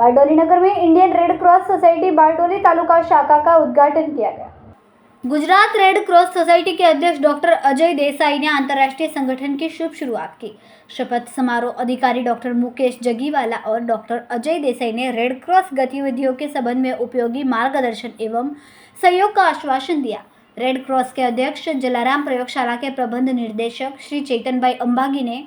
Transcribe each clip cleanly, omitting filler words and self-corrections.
बारडोली नगर में Indian red cross society Bardoli taluka शाखा का उद्घाटन किया गया। गुजरात रेड क्रॉस सोसाइटी के अध्यक्ष डॉक्टर अजय देसाई ने अंतर्राष्ट्रीय संगठन की शुभ शुरुआत की। शपथ समारोह अधिकारी डॉक्टर मुकेश जगीवाला और डॉक्टर अजय देसाई ने रेड क्रॉस गतिविधियों के संबंध में उपयोगी मार्गदर्शन एवं सहयोग का आश्वासन दिया। रेड क्रॉस के अध्यक्ष जलाराम प्रयोगशाला के प्रबंध निर्देशक श्री चेतन भाई अंबागी ने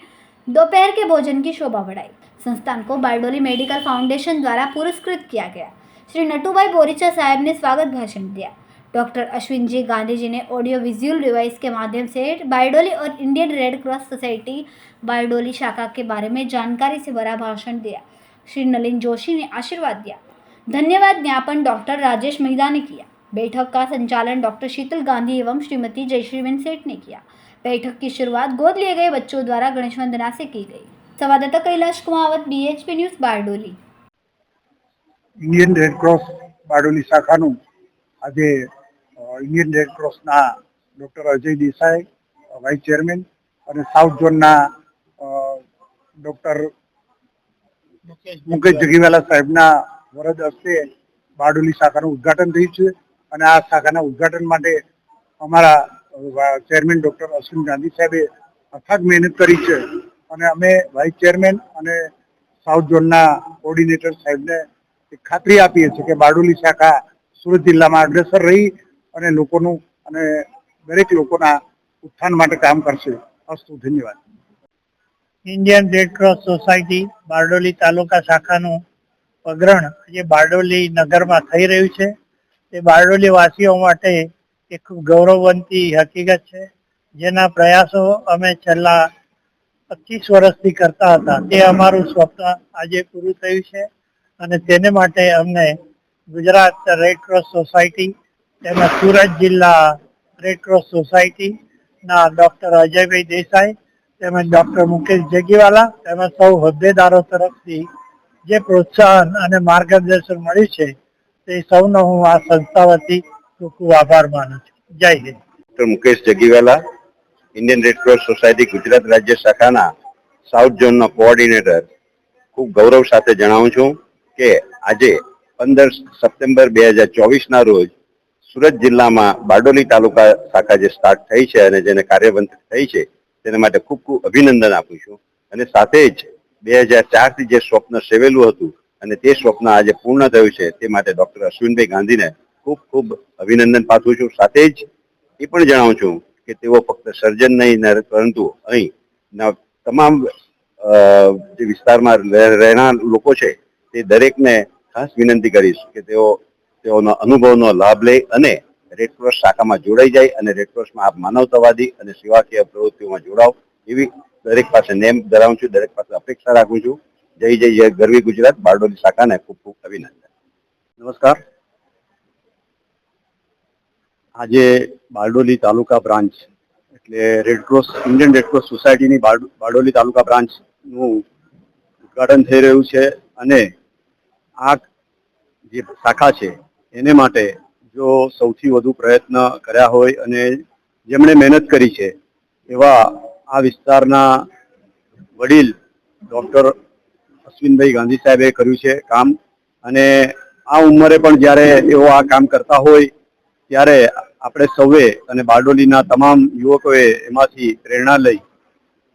दोपहर के भोजन की शोभा बढ़ाई। संस्थान को बारडोली मेडिकल फाउंडेशन द्वारा पुरस्कृत किया गया। श्री नटूभाई बोरीचा साहब ने स्वागत भाषण दिया। डॉक्टर अश्विन जी गांधी जी ने ऑडियो विजुअल डिवाइस के माध्यम से बारडोली और Indian red cross society Bardoli शाखा के बारे में जानकारी से भरा भाषण दिया। श्री नलिन जोशी ने आशीर्वाद दिया। धन्यवाद ज्ञापन डॉक्टर राजेश महिदा ने किया। बैठक का संचालन डॉक्टर शीतल गांधी एवं श्रीमती जयश्रीबेन सेठ ने किया। बैठक की शुरुआत गोद लिए गए बच्चों द्वारा गणेश वंदना से की गई। संवाददाता Kailash Kumawat, BHP news, Bardoli. Indian red cross Bardoli शाखाનું આજે इंडियन रेड क्रॉसના doctor Ajay Desai vice chairman અને સાઉથ ઝોનના ડોક્ટર મુકેશ જગીવાલા સાહેબના વરદ હસ્તે બારડોલી શાખાનું ઉદ્ઘાટન થયું છે અને આ શાખાના ઉદ્ઘાટન માટે અમારા ચેરમેન ડોક્ટર અશ્વિન ગાંધી સાહેબે અથાગ મહેનત કરી છે અને અમે વાઇસ ચેરમેન અને સાઉથ ઝોનના કોર્ડિનેટર સાહેબને ખાતરી આપીએ છીએ કે બારડોલી શાખા સુરત જિલ્લામાં અગ્રેસર રહી અને લોકોનું અને દરેક લોકોના ઉત્થાન માટે કામ કરશે। અસ્તુ, ધન્યવાદ। Indian red cross society Bardoli taluka शाखाનું પગરણ જે બારડોલી નગરમાં થઈ રહ્યું છે તે બારડોલી વાસીઓ માટે એક ગૌરવવંતી હકીકત છે, જેના પ્રયાસો અમે છેલ્લા 25 વર્ષથી કરતા હતા। તે અમારું સ્વપ્ન આજે પૂરું થયું છે અને તેને માટે અમને ગુજરાત રેડ ક્રોસ સોસાયટી તેમજ સુરત જિલ્લા રેડ ક્રોસ સોસાયટીના ડૉક્ટર અજયભાઈ દેસાઈ તેમજ ડૉક્ટર મુકેશ જગીવાલા તેમજ સૌ હોદ્દેદારો તરફથી જે પ્રોત્સાહન અને માર્ગદર્શન મળ્યું છે તે સૌનો હું આ સંસ્થા વતી ખૂબ ખૂબ આભાર માનું છું। જય Hind. Doctor Mukesh Jagiwala, Indian red cross society Gujarat રાજ્ય શાખાના સાઉથ ઝોનનો કોઓર્ડિનેટર, ખૂબ ગૌરવ સાથે જણાવું છું કે આજે 15 સપ્ટેમ્બર 2024ના રોજ સુરત જિલ્લામાં બારડોલી તાલુકા શાખા જે સ્ટાર્ટ થઈ છે અને જેને કાર્યવંત થઈ છે તેના માટે ખૂબ ખૂબ અભિનંદન આપું છું અને સાથે જ 2004થી જે સ્વપ્ન સેવેલું હતું અને તે સ્વપ્ન આજે પૂર્ણ થયું છે તે માટે ડૉક્ટર અશ્વિનભાઈ ગાંધીને ખૂબ ખૂબ અભિનંદન પાઠવું છું। સાથે જ એ પણ જણાવું છું કે તેઓ ફક્ત સર્જન નહીં પરંતુ અહીં તમામ જે વિસ્તારમાં રહેનાર લોકો છે તે દરેકને ખાસ વિનંતી કરીશ કે તેઓનો અનુભવનો લાભ લે અને રેડ ક્રોસ શાખામાં જોડાઈ જાય અને રેડ ક્રોસમાં આપ માનવતાવાદી અને સેવાકીય પ્રવૃત્તિઓમાં જોડાઓ એવી દરેક પાસે નેમ ધરાવું છું, દરેક પાસે અપેક્ષા રાખું છું। જય જય જય ગરવી ગુજરાત। બારડોલી શાખાને ખૂબ ખૂબ અભિનંદન। નમસ્કાર। આજે બારડોલી તાલુકા બ્રાન્ચ એટલે red cross Indian red cross સોસાયટીની બારડોલી તાલુકા બ્રાન્ચનું ઉદ્ઘાટન થઈ રહ્યું છે અને આ જે શાખા છે એને માટે જો સૌથી વધુ પ્રયત્ન કર્યા હોય અને જેમણે મહેનત કરી છે એવા આ વિસ્તારના વડીલ ડૉક્ટર અશ્વિનભાઈ ગાંધી સાહેબે કર્યું છે કામ અને આ ઉંમરે પણ જ્યારે એઓ આ કામ કરતા હોય ત્યારે આપણે સૌએ અને બારડોલીના તમામ યુવકોએ એમાંથી પ્રેરણા લઈ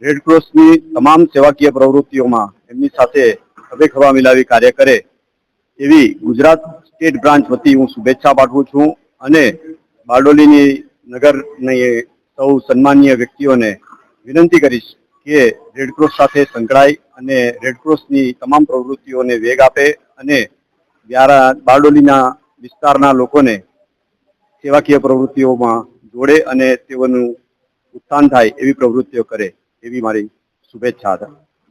રેડ ક્રોસની તમામ સેવાકીય પ્રવૃત્તિઓમાં એમની સાથે ખભે ખભા મિલાવી કાર્ય કરે એવી ગુજરાત સ્ટેટ બ્રાન્ચ વતી હું શુભેચ્છા પાઠવું છું અને બારડોલીની નગરની સૌ સન્માનીય વ્યક્તિઓને વિનંતી કરીશ કે રેડ ક્રોસ સાથે સંકળાય અને રેડ ક્રોસની તમામ પ્રવૃત્તિઓને વેગ આપે અને બારડોલીના વિસ્તારના લોકોને સેવાકીય પ્રવૃત્તિઓમાં જોડે અને તેઓનું ઉત્થાન થાય એવી પ્રવૃત્તિઓ કરે એવી મારી શુભેચ્છા હતા।